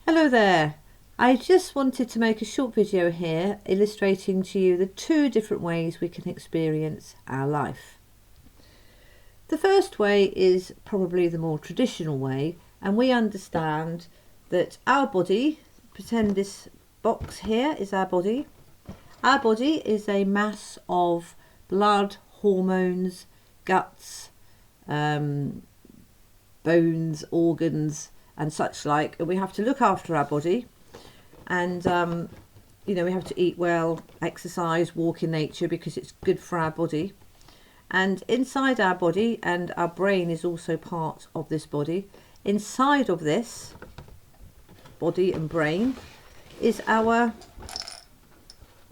Hello there. I just wanted to make a short video here illustrating to you the two different ways we can experience our life. The first way is probably the more traditional way, and we understand that our body, pretend this box here is our body. Our body is a mass of blood, hormones, guts, bones, organs and such like, and we have to look after our body, and we have to eat well, exercise, walk in nature because it's good for our body. And inside our body, and our brain is also part of this body, inside of this body and brain is our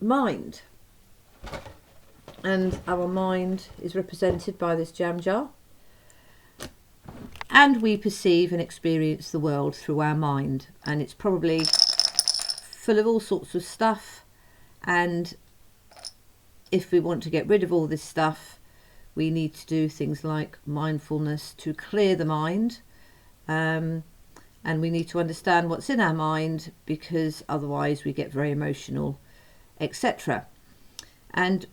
mind, and our mind is represented by this jam jar. And we perceive and experience the world through our mind, and it's probably full of all sorts of stuff, and if we want to get rid of all this stuff, we need to do things like mindfulness to clear the mind, and we need to understand what's in our mind, because otherwise we get very emotional, etc. And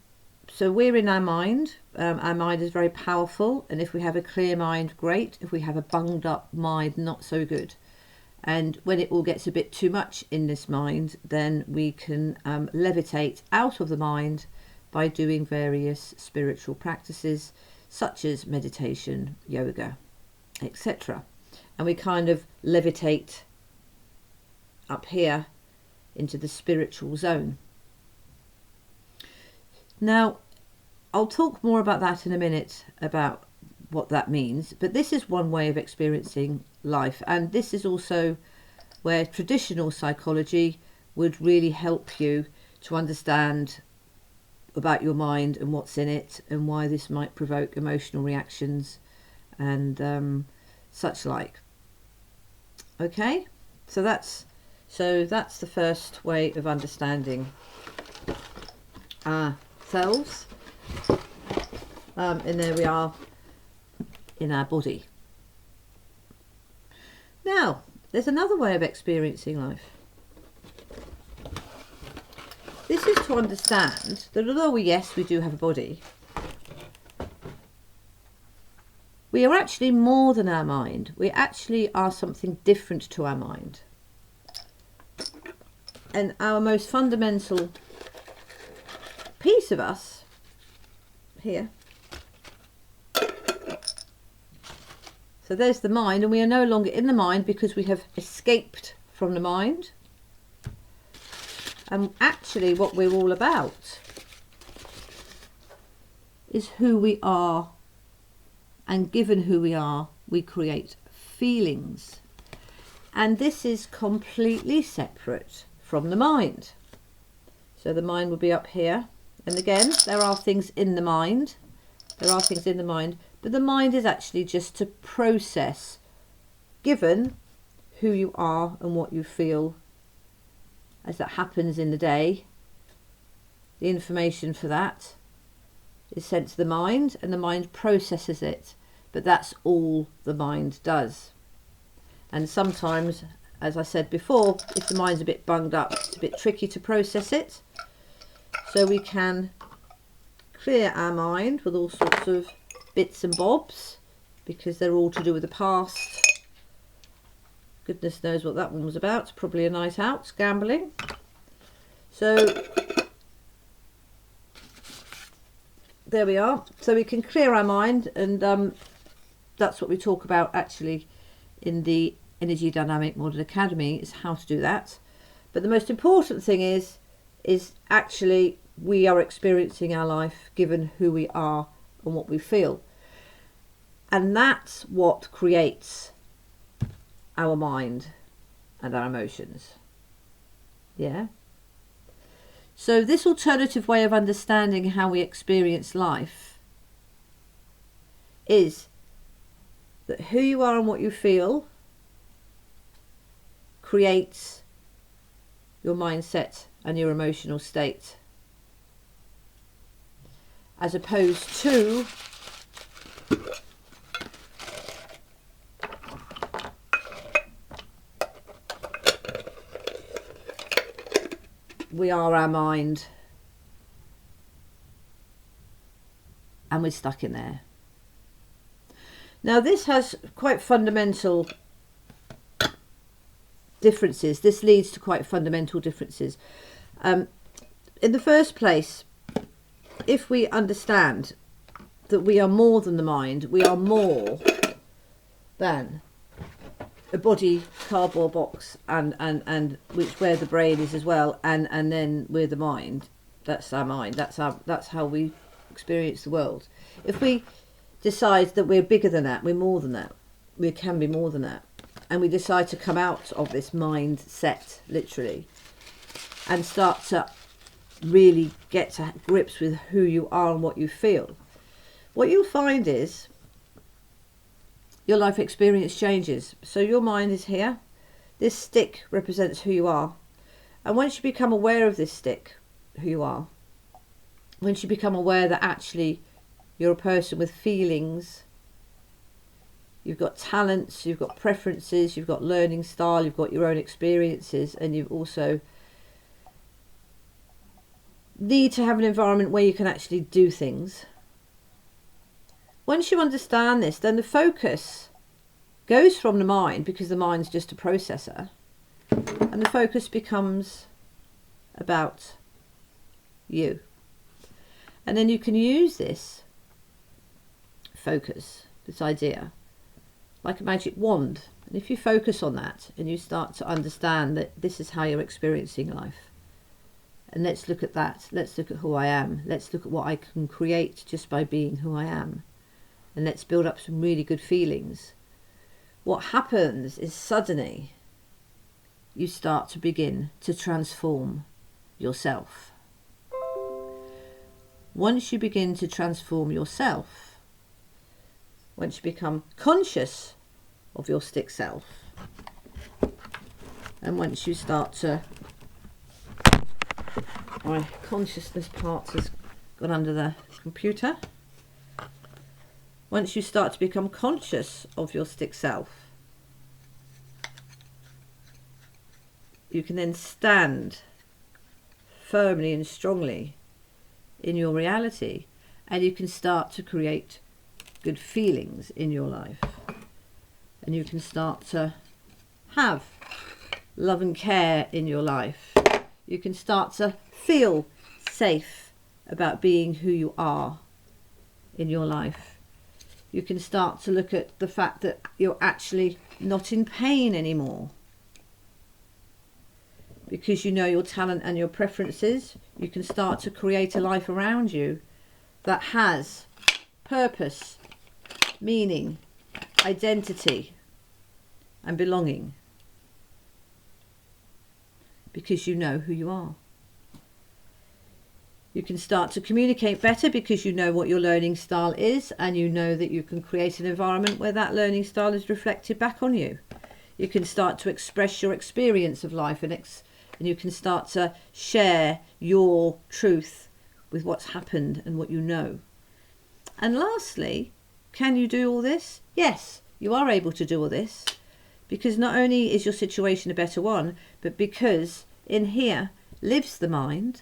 so we're in our mind. Our mind is very powerful, and if we have a clear mind, great. If we have a bunged up mind, not so good. And when it all gets a bit too much in this mind, then we can levitate out of the mind by doing various spiritual practices such as meditation, yoga, etc. And we kind of levitate up here into the spiritual zone. Now, I'll talk more about that in a minute, about what that means, but this is one way of experiencing life, and this is also where traditional psychology would really help you to understand about your mind and what's in it, and why this might provoke emotional reactions and such like. Okay, so that's the first way of understanding ourselves, and there we are in our body. Now, there's another way of experiencing life. This is to understand that although we do have a body, we are actually more than our mind. We actually are something different to our mind. And our most fundamental piece of us here, so there's the mind, and we are no longer in the mind because we have escaped from the mind. And actually what we're all about is who we are, and given who we are, we create feelings. And this is completely separate from the mind. So the mind would be up here, and again, there are things in the mind. But the mind is actually just to process, given who you are and what you feel as that happens in the day. The information for that is sent to the mind, and the mind processes it. But that's all the mind does. And sometimes, as I said before, if the mind's a bit bunged up, it's a bit tricky to process it. So we can clear our mind with all sorts of bits and bobs, because they're all to do with the past. Goodness knows what that one was about. Probably a night out, gambling. So there we are. So we can clear our mind, and that's what we talk about actually in the Energy Dynamic Modern Academy, is how to do that. But the most important thing is actually we are experiencing our life given who we are and what we feel. And that's what creates our mind and our emotions. Yeah. So this alternative way of understanding how we experience life is that who you are and what you feel creates your mindset and your emotional state, as opposed to we are our mind and we're stuck in there. Now this has quite fundamental differences. This leads to quite fundamental differences. In the first place, if we understand that we are more than the mind, we are more than a body, cardboard box, and which where the brain is as well, and then we're the mind. That's our mind. That's how we experience the world. If we decide that we're bigger than that, we're more than that, we can be more than that, and we decide to come out of this mindset, literally, and start to really get to grips with who you are and what you feel, what you'll find is your life experience changes. So your mind is here. This stick represents who you are. And once you become aware of this stick, who you are, once you become aware that actually you're a person with feelings, you've got talents, you've got preferences, you've got learning style, you've got your own experiences, and you've also need to have an environment where you can actually do things. Once you understand this, then the focus goes from the mind, because the mind's just a processor, and the focus becomes about you. And then you can use this focus, this idea, like a magic wand. And if you focus on that and you start to understand that this is how you're experiencing life, and let's look at that, let's look at who I am, let's look at what I can create just by being who I am, and let's build up some really good feelings. What happens is suddenly you start to begin to transform yourself. Once you begin to transform yourself, once you become conscious of your stick self, and once you start to, my consciousness part has gone under the computer. Once you start to become conscious of your stick self, you can then stand firmly and strongly in your reality, and you can start to create good feelings in your life, and you can start to have love and care in your life. You can start to feel safe about being who you are in your life. You can start to look at the fact that you're actually not in pain anymore, because you know your talent and your preferences. You can start to create a life around you that has purpose, meaning, identity, and belonging, because you know who you are. You can start to communicate better because you know what your learning style is, and you know that you can create an environment where that learning style is reflected back on you. You can start to express your experience of life, and you can start to share your truth with what's happened and what you know. And lastly, can you do all this? Yes, you are able to do all this, because not only is your situation a better one, but because in here lives the mind.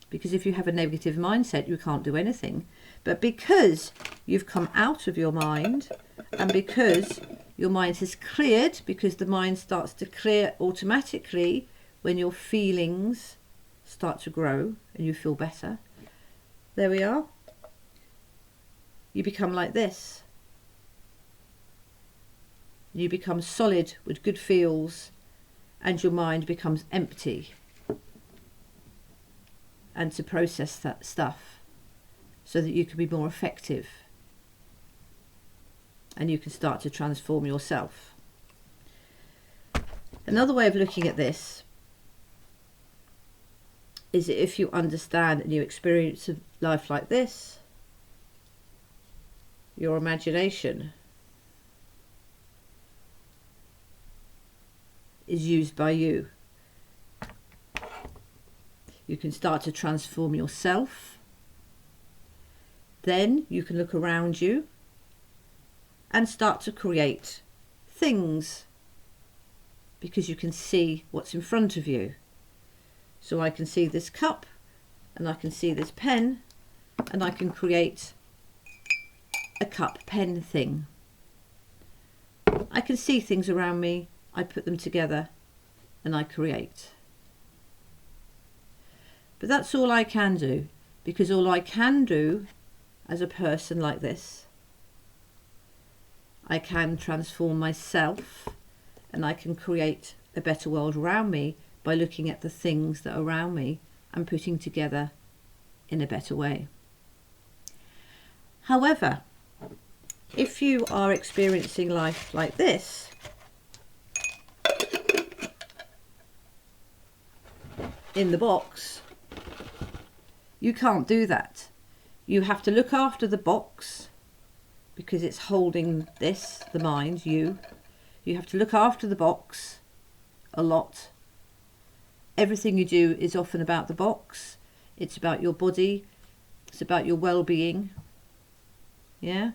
Because if you have a negative mindset, you can't do anything. But because you've come out of your mind, and because your mind has cleared, because the mind starts to clear automatically when your feelings start to grow and you feel better. There we are. You become like this. You become solid with good feels, and your mind becomes empty. And to process that stuff so that you can be more effective, and you can start to transform yourself. Another way of looking at this is that if you understand and you experience a life like this, your imagination is used by you. You can start to transform yourself. Then you can look around you and start to create things, because you can see what's in front of you. So I can see this cup and I can see this pen and I can create a cup pen thing. I can see things around me, I put them together and I create. But that's all I can do, because all I can do as a person like this, I can transform myself and I can create a better world around me by looking at the things that are around me and putting together in a better way. However, if you are experiencing life like this, in the box, you can't do that. You have to look after the box because it's holding this, the mind, you. You have to look after the box a lot. Everything you do is often about the box. It's about your body. It's about your well-being. Yeah?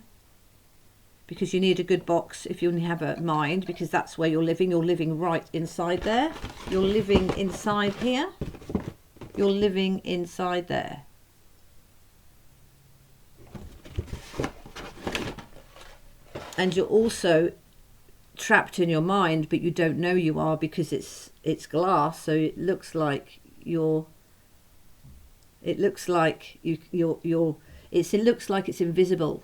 Because you need a good box if you only have a mind, because that's where you're living. You're living right inside there. You're living inside here. You're living inside there. And you're also trapped in your mind, but you don't know you are because it's glass, so it looks like you're it looks like it's invisible.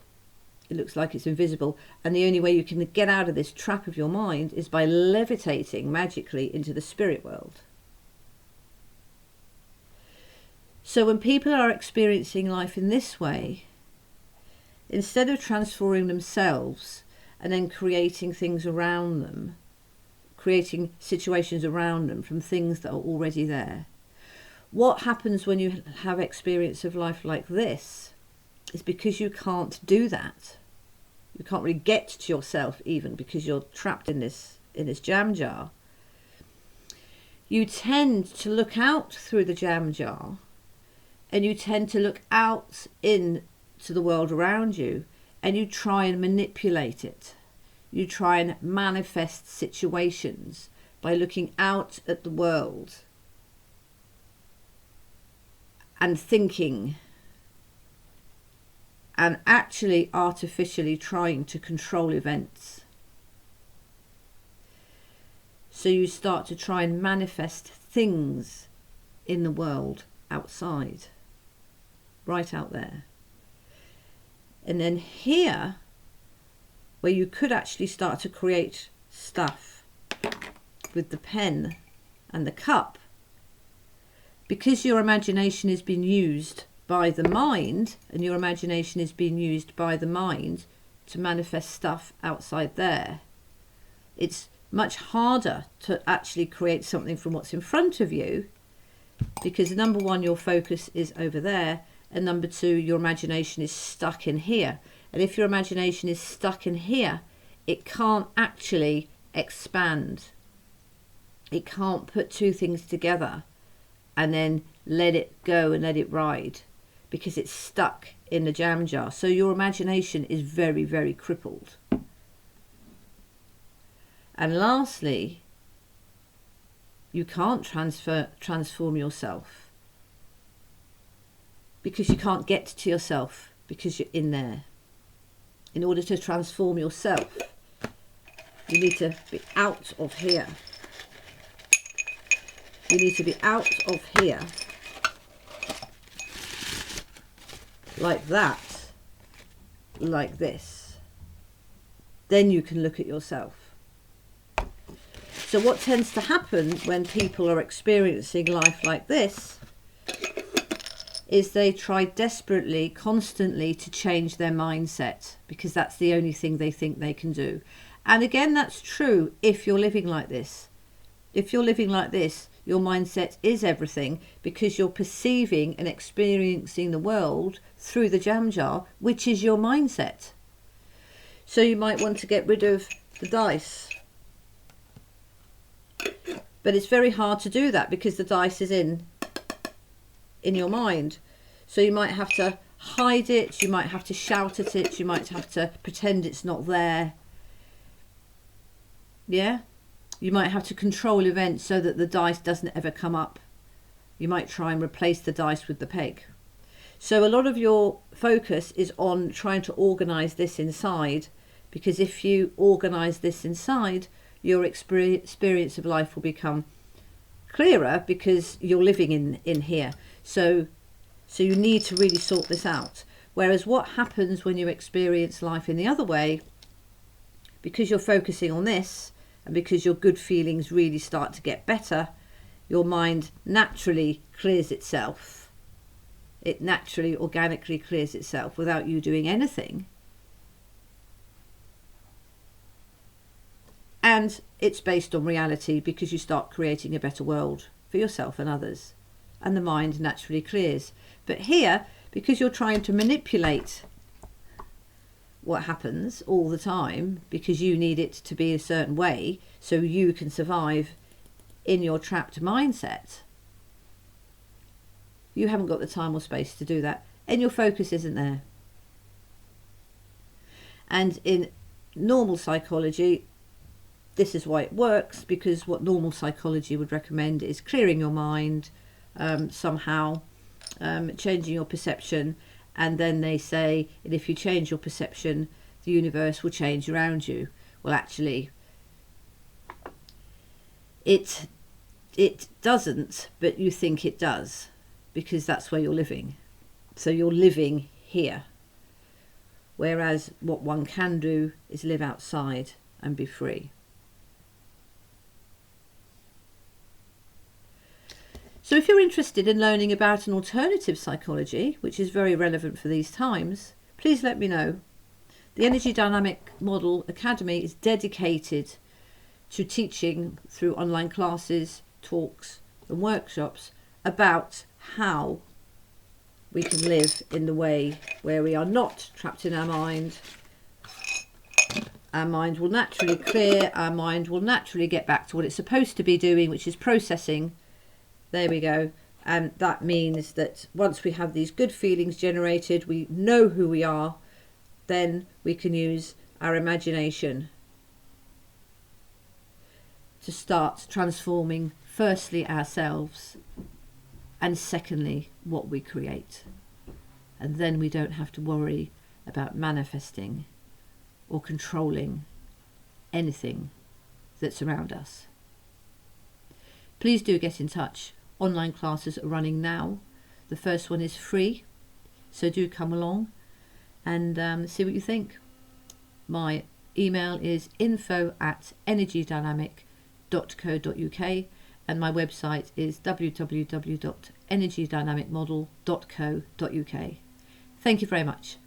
It looks like it's invisible, and the only way you can get out of this trap of your mind is by levitating magically into the spirit world. So when people are experiencing life in this way, instead of transforming themselves and then creating things around them, creating situations around them from things that are already there, what happens when you have experience of life like this is, because you can't do that, you can't really get to yourself even because you're trapped in this jam jar, you tend to look out through the jam jar and you tend to look out into the world around you and you try and manipulate it. You try and manifest situations by looking out at the world and thinking and actually artificially trying to control events. So you start to try and manifest things in the world outside, right out there. And then here, where you could actually start to create stuff with the pen and the cup, because your imagination is being used by the mind, and your imagination is being used by the mind to manifest stuff outside there, it's much harder to actually create something from what's in front of you, because number one, your focus is over there, and number two, your imagination is stuck in here. And if your imagination is stuck in here, it can't actually expand. It can't put two things together and then let it go and let it ride, because it's stuck in the jam jar. So your imagination is very, very crippled. And lastly, you can't transform yourself, because you can't get to yourself because you're in there. In order to transform yourself, you need to be out of here. You need to be out of here, like that, like this. Then you can look at yourself. So what tends to happen when people are experiencing life like this is they try desperately, constantly to change their mindset, because that's the only thing they think they can do. And again, that's true if you're living like this. If you're living like this, your mindset is everything, because you're perceiving and experiencing the world through the jam jar, which is your mindset. So you might want to get rid of the dice. But it's very hard to do that because the dice is in your mind. So you might have to hide it, you might have to shout at it, you might have to pretend it's not there. Yeah? You might have to control events so that the dice doesn't ever come up. You might try and replace the dice with the peg. So a lot of your focus is on trying to organise this inside, because if you organise this inside, your experience of life will become clearer because you're living in here. So you need to really sort this out. Whereas what happens when you experience life in the other way, because you're focusing on this and because your good feelings really start to get better, your mind naturally clears itself. It naturally, organically clears itself without you doing anything. And it's based on reality because you start creating a better world for yourself and others. And the mind naturally clears. But here, because you're trying to manipulate what happens all the time, because you need it to be a certain way so you can survive in your trapped mindset, you haven't got the time or space to do that, and your focus isn't there. And in normal psychology, this is why it works, because what normal psychology would recommend is clearing your mind, somehow changing your perception, and then they say, and if you change your perception, the universe will change around you. Well, actually, it doesn't, but you think it does, because that's where you're living. So you're living here. Whereas what one can do is live outside and be free. So if you're interested in learning about an alternative psychology, which is very relevant for these times, please let me know. The Energy Dynamic Model Academy is dedicated to teaching through online classes, talks and workshops about how we can live in the way where we are not trapped in our mind. Our mind will naturally clear, our mind will naturally get back to what it's supposed to be doing, which is processing. There we go. And that means that once we have these good feelings generated, we know who we are, then we can use our imagination to start transforming, firstly, ourselves, and secondly, what we create. And then we don't have to worry about manifesting or controlling anything that's around us. Please do get in touch. Online classes are running now. The first one is free, so do come along and see what you think. My email is info@energydynamic.co.uk and my website is www.energydynamicmodel.co.uk. Thank you very much.